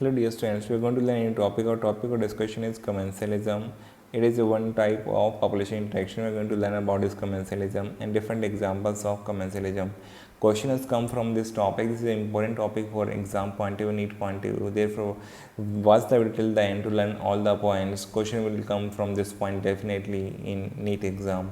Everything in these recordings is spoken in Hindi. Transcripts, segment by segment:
Hello dear students, we are going to learn a new topic. Our topic of discussion is commensalism. It is one type of population interaction. We are going to learn about this commensalism and different examples of commensalism. Questions come from this topic. This is an important topic for exam point of view, NEET point of view. Therefore, watch the video till the end to learn all the points. Question will come from this point definitely in NEET exam.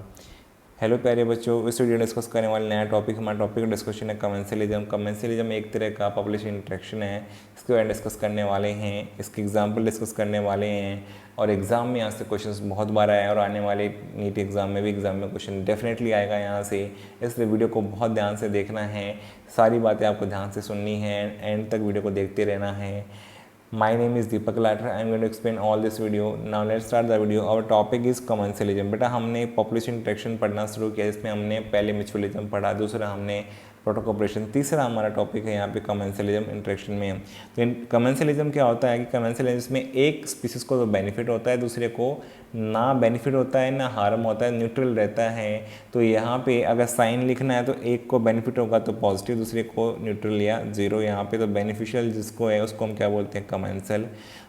Hello प्यारे बच्चों, इस वीडियो डिस्कस करने वाले नया टॉपिक हमारा टॉपिक का डिस्कशन है कमेंसलिज्म। कमेंसलिज्म एक तरह का पॉपुलेशन इंटरेक्शन है, इसके बारे में डिस्कस करने वाले हैं, इसके एग्जांपल डिस्कस करने वाले हैं और एग्ज़ाम में यहाँ से क्वेश्चंस बहुत बार आए और आने वाले नीट एग्ज़ाम में भी एग्ज़ाम में क्वेश्चन डेफिनेटली आएगा यहाँ से, इसलिए वीडियो को बहुत ध्यान से देखना है, सारी बातें आपको ध्यान से सुननी है, एंड तक वीडियो को देखते रहना है। My name is Deepak Lathra. I am going to explain all this video. Now let's start the video. Our topic is commensalism. बेटा हमने पॉपुलेशन इंटरेक्शन पढ़ना शुरू किया, इसमें हमने पहले म्यूचुअलिज्म पढ़ा, दूसरा हमने प्रोटोकॉपरेशन, तीसरा हमारा टॉपिक है यहाँ पे कमेंसलिज्म इंटरेक्शन में। तो कमेंसलिज्म क्या होता है कि कमेंसलिज्म में एक स्पीसीज को तो बेनिफिट होता है, दूसरे को ना बेनिफिट होता है ना हार्म होता है, न्यूट्रल रहता है। तो यहाँ पे अगर साइन लिखना है तो एक को बेनिफिट होगा तो पॉजिटिव, दूसरे को न्यूट्रल या जीरो। यहाँ पे तो बेनिफिशियल जिसको है उसको हम क्या बोलते हैं कमेंसल,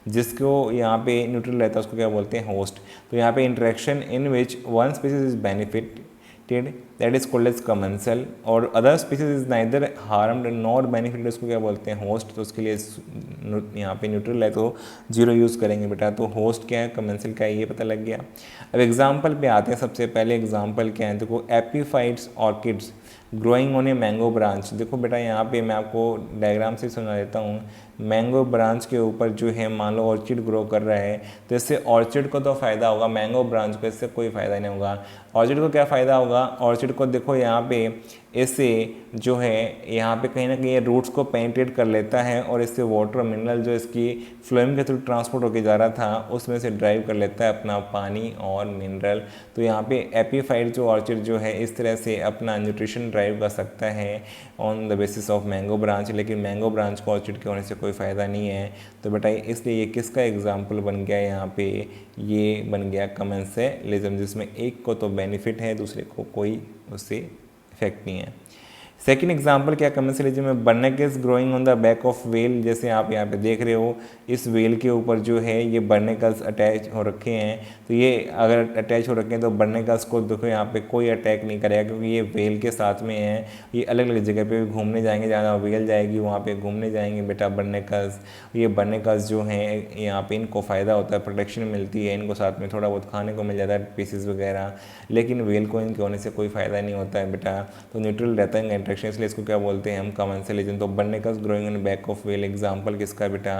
जिसको यहाँ पे न्यूट्रल रहता है उसको क्या बोलते हैं होस्ट। तो यहाँ पे interaction in which one species is benefit that is called as commensal और other species is neither harmed nor benefited, उसको क्या बोलते हैं होस्ट। तो उसके लिए यहाँ पे न्यूट्रल है तो जीरो यूज़ करेंगे बेटा। तो होस्ट क्या है, कमेंसल क्या है, ये पता लग गया। अब एग्जांपल पे आते हैं। सबसे पहले एग्जांपल क्या है, देखो epiphytes orchids growing on a mango branch. देखो बेटा यहाँ पे मैं आपको डायग्राम से सुना देता हूँ। मैंगो ब्रांच के ऊपर जो है मान लो ऑर्चिड ग्रो कर रहा है, तो इससे ऑर्चिड को तो फ़ायदा होगा, मैंगो ब्रांच को इससे कोई फ़ायदा नहीं होगा। ऑर्चिड को क्या फ़ायदा होगा, ऑर्चिड को देखो यहाँ पे इससे जो है यहाँ पे कहीं ना कहीं ये रूट्स को पेनिट्रेट कर लेता है और इससे वाटर मिनरल जो इसकी फ्लोएम के थ्रू ट्रांसपोर्ट होकर जा रहा था उसमें से ड्राइव कर लेता है अपना पानी और मिनरल। तो यहाँ पे एपीफाइट जो ऑर्चिड जो है इस तरह से अपना न्यूट्रिशन ड्राइव कर सकता है on the basis of mango branch, लेकिन मैंगो ब्रांच को ऑर्चिड के होने से कोई फ़ायदा नहीं है। तो बेटा इसलिए ये किसका एग्जाम्पल बन गया, यहाँ पे ये बन गया कमेंसलिज्म, जिसमें एक को तो बेनिफिट है दूसरे को कोई उससे इफेक्ट नहीं है। सेकेंड एग्जाम्पल क्या कमेंसलिज्म में, barnacles growing on the back of whale. जैसे आप यहाँ पे देख रहे हो इस वेल के ऊपर जो है ये बर्नेकल्स अटैच हो रखे हैं। तो ये अगर अटैच हो रखे हैं तो बर्नेकल्स को देखो यहाँ पे कोई अटैक नहीं करेगा क्योंकि ये वेल के साथ में है। ये अलग अलग जगह पे घूमने जाएंगे, जहाँ वेल जाएगी वहाँ पे घूमने जाएंगे बेटा बर्नेकल्स। ये बर्नेकल्स जो हैं यहाँ पे इनको फ़ायदा होता है, प्रोटेक्शन मिलती है, इनको साथ में थोड़ा बहुत खाने को मिल जाता है पीसेस वगैरह, लेकिन वेल को इनके होने से कोई फ़ायदा नहीं होता है बेटा। तो न्यूट्रल रहता है इंटरेक्शन, इसलिए इसको क्या बोलते हैं हम कमेंसलिज्म। तो barnacles growing on back of whale example किसका बेटा,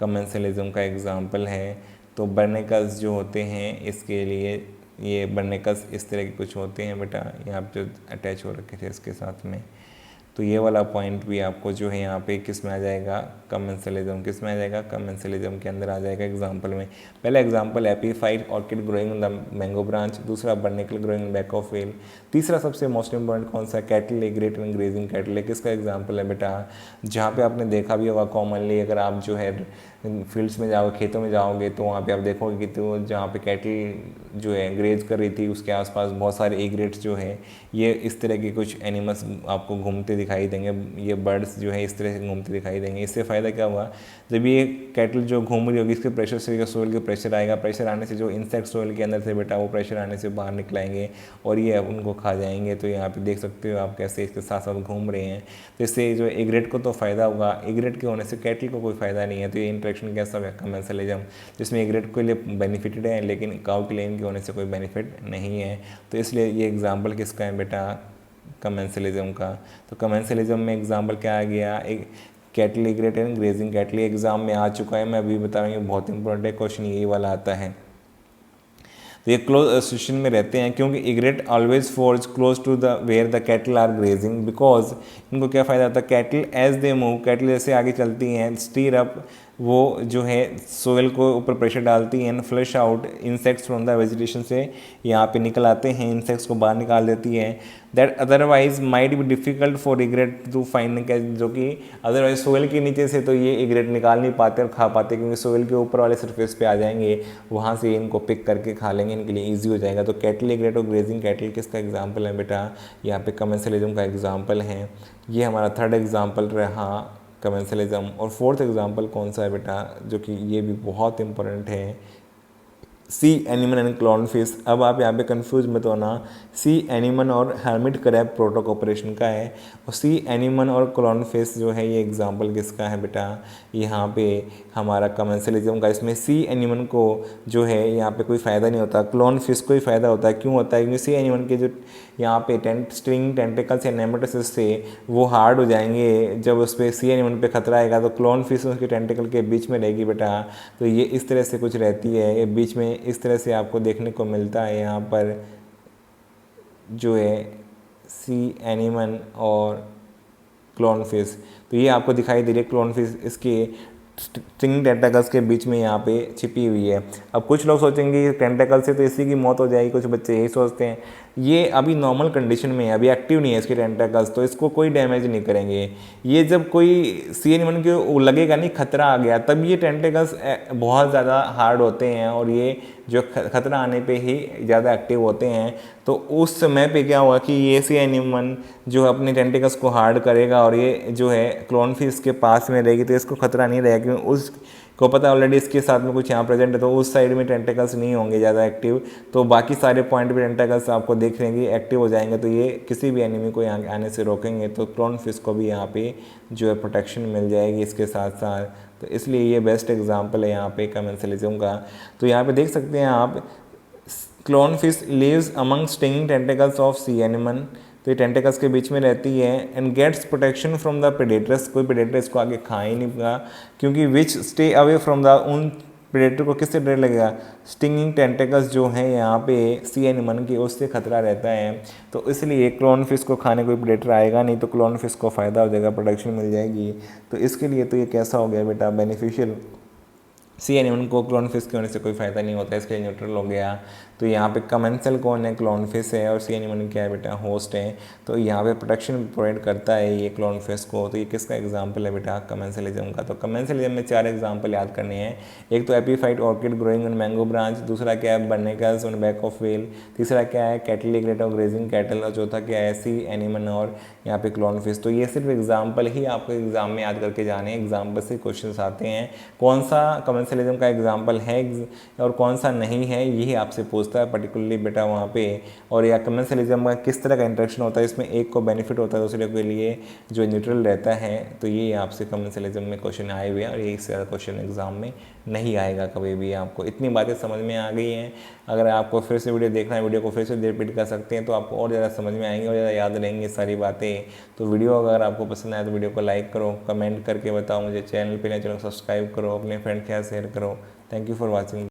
कमेंसलिज्म का एग्जाम्पल है। तो बर्नेकल्स जो होते हैं इसके लिए ये बर्नेकल्स इस तरह के कुछ होते हैं बेटा, यहाँ पे जो अटैच हो रखे थे इसके साथ में। तो ये वाला पॉइंट भी आपको जो है यहाँ पे किस में आ जाएगा, कमेंसलिज्म। किस में आ जाएगा, कमेंसलिज्म के अंदर आ जाएगा एग्जांपल में। पहला example epiphyte orchid growing on the mango branch, दूसरा barnacle growing in back of whale, तीसरा सबसे मोस्ट इंपॉर्टेंट कौन सा, cattle egret and grazing cattle. किसका एग्जाम्पल है बेटा, जहाँ पे आपने देखा भी होगा कॉमनली, अगर आप जो है फील्ड्स में जाओगे, खेतों में जाओगे तो वहाँ पे आप देखोगे कि तो जहाँ पे कैटल जो है ग्रेज कर रही थी उसके आसपास बहुत सारे एग्रेट्स जो है ये इस तरह के कुछ एनिमल्स आपको घूमते दिखाई देंगे। ये बर्ड्स जो है इस तरह से घूमते दिखाई देंगे। इससे फ़ायदा क्या हुआ, जब ये कैटल जो घूम रही होगी इसके प्रेशर से सोइल के प्रेशर आएगा, प्रेशर आने से जो इंसेक्ट सोइल के अंदर से बेटा वो प्रेशर आने से बाहर निकलाएंगे और ये उनको खा जाएंगे। तो यहाँ पे देख सकते हो आप कैसे इसके साथ साथ घूम रहे हैं। तो इससे जो एग्रेट को तो फ़ायदा होगा, एग्रेट के होने से कैटल को कोई फ़ायदा नहीं है। तो ये इंटरेक्शन कैसा है, कमेंसलिज्म, जिसमें एग्रेट के लिए बेनिफिटेड है लेकिन काउ के लिए इनके होने से कोई बेनिफिट नहीं है। तो इसलिए ये एग्जाम्पल किसका है बेटा, कमेंसलिज्म का। तो कमेंसलिज्म में एग्जाम्पल क्या आ गया, एक cattle egret and grazing cattle exam में आ चुका है, मैं अभी बता रहा हूँ, बहुत इंपॉर्टेंट है, क्वेश्चन यही वाला आता है। तो ये क्लोज एसोसिएशन में रहते हैं क्योंकि egret always falls close to the where the cattle are grazing, because इनको क्या फ़ायदा होता है, cattle as they move, cattle जैसे आगे चलती हैं, स्टीर अप, वो जो है सोयल को ऊपर प्रेशर डालती हैं, flush out insects from the vegetation से यहाँ पे निकल आते हैं, इंसेक्ट्स को बाहर निकाल देती है, that otherwise might be difficult for egret to find, जो कि अदरवाइज सोयल के नीचे से तो ये एग्रेट निकाल नहीं पाते और खा पाते क्योंकि सोयल के ऊपर वाले सरफेस पे आ जाएंगे, वहाँ से इनको पिक करके खा लेंगे, इनके लिए ईजी हो जाएगा। तो कैटल एग्रेट और ग्रेजिंग कैटल किसका एग्जाम्पल है बेटा, यहाँ पे कमेंसलिज्म का एग्जाम्पल है। ये हमारा थर्ड एग्जाम्पल रहा कमेंसलिज्म। और फोर्थ एग्जांपल कौन सा है बेटा, जो कि ये भी बहुत इंपॉर्टेंट है, सी एनिमन एंड क्लोन फिश। अब आप यहाँ पे कंफ्यूज मत होना, सी एनिमन और हर्मिट क्रैब प्रोटोक ऑपरेशन का है, और सी एनिमन और क्लोन फिश जो है ये एग्जांपल किसका है बेटा, यहाँ पे हमारा कमेंसलिज्म का। इसमें सी एनिमन को जो है यहाँ पे कोई फ़ायदा नहीं होता, क्लोन फिश को ही फ़ायदा होता है। क्यों होता है? क्योंकि सी एनिमन के जो यहाँ पे स्ट्रिंग टेंटिकल्स या नेमेटोसिस से वो हार्ड हो जाएंगे, जब उस पर सी एनिमन पे खतरा आएगा तो क्लोन फिश उसके टेंटिकल के बीच में रहेगी बेटा। तो ये इस तरह से कुछ रहती है, ये बीच में इस तरह से आपको देखने को मिलता है यहाँ पर जो है सी एनिमन और क्लोन फिश। तो ये आपको दिखाई दे रही है क्लोन फिश इसके स्ट्रिंग टेंटाकल्स के बीच में यहाँ पे छिपी हुई है। अब कुछ लोग सोचेंगे टेंटाकल से तो इसी की मौत हो जाएगी, कुछ बच्चे यही सोचते हैं। ये अभी नॉर्मल कंडीशन में है, अभी एक्टिव नहीं है इसके टेंटाकल्स, तो इसको कोई डैमेज नहीं करेंगे। ये जब कोई सी एनिमन के लगेगा नहीं खतरा आ गया, तब ये टेंटाकल्स बहुत ज़्यादा हार्ड होते हैं और ये जो खतरा आने पे ही ज़्यादा एक्टिव होते हैं। तो उस समय पे क्या हुआ कि ये सी एनिमन जो अपने टेंटिकल्स को हार्ड करेगा और ये जो है क्लोन फिश के पास में रहेगी, तो इसको खतरा नहीं रहेगा, क्योंकि उसको पता ऑलरेडी इसके साथ में कुछ यहाँ प्रेजेंट है, तो उस साइड में टेंटिकल्स नहीं होंगे ज़्यादा एक्टिव, तो बाकी सारे पॉइंट पे टेंटिकल्स आपको देख रहे हैं एक्टिव हो जाएंगे, तो ये किसी भी एनिमी को यहाँ आने से रोकेंगे। तो क्लोन फिश को भी यहाँ पे जो है प्रोटेक्शन मिल जाएगी इसके साथ साथ। तो इसलिए ये बेस्ट एग्जाम्पल है यहाँ पे कमेंसलिज्म का। तो यहाँ पे देख सकते हैं आप, clone fish lives among stinging tentacles of sea anemone. तो ये टेंटिकल्स के बीच में रहती है, and gets protection from the predators. कोई प्रेडेटर इसको आगे खा ही नहीं पाएगा, क्योंकि which stay away from the, उन प्रेडेटर को किससे डर लगेगा? स्टिंगिंग टेंटिकल्स जो है यहाँ पे सी एनिमन की, उससे खतरा रहता है। तो इसलिए क्लोन फिश को खाने कोई प्रेडेटर आएगा नहीं, तो क्लोन फिश को फ़ायदा हो जाएगा, प्रोटेक्शन मिल जाएगी। तो इसके लिए तो ये कैसा हो गया बेटा, बेनिफिशियल। सी एनिमन को क्लोन फिश के होने से कोई फ़ायदा नहीं होता, इसके लिए न्यूट्रल हो गया। तो यहाँ पे कमेंसल कौन है? क्लोन फिश है, और सी एनिमन क्या है बेटा? होस्ट है। तो यहाँ पे प्रोटेक्शन प्रोवाइड करता है ये क्लोन फिश को। तो ये किसका एग्जाम्पल है बेटा? कमेंसलिज्म का। तो कमेंसलिज्म में 4 एग्जाम्पल याद करने हैं। एक तो epiphyte orchid growing on mango branch, दूसरा क्या है? बर्नेकल्स ऑन बैक ऑफ व्हेल, तीसरा क्या है? कैटलिग्रेट ऑफ ग्रेजिंग कैटल, और चौथा क्या है? सी एनिमन और यहाँ पे क्लोन फिश। तो ये सिर्फ एग्जाम्पल ही आपको एग्जाम में याद करके जाने हैं, एग्जाम्पल से क्वेश्चन आते हैं। कौन सा कमेंसलिज्म का एग्जाम्पल है और कौन सा नहीं है, यही आपसे पूछता है पर्टिकुलरली बेटा वहाँ पे। और या कमेंसलिज्म का किस तरह का इंटरेक्शन होता है, इसमें एक को बेनिफिट होता है, दूसरे के लिए जो न्यूट्रल रहता है। तो ये आपसे कमेंसलिज्म में क्वेश्चन आए हुए हैं, और ये इससे ज़्यादा क्वेश्चन एग्जाम में नहीं आएगा कभी भी। आपको इतनी बातें समझ में आ गई हैं। अगर आपको फिर से वीडियो देखना है, वीडियो को फिर से रिपीट कर सकते हैं, तो आपको और ज़्यादा समझ में आएंगे और ज़्यादा याद रहेंगी सारी बातें। तो वीडियो अगर आपको पसंद आए तो वीडियो को लाइक करो, कमेंट करके बताओ मुझे, चैनल पे नए चैनल सब्सक्राइब करो, अपने फ्रेंड के साथ शेयर करो। Thank you for watching.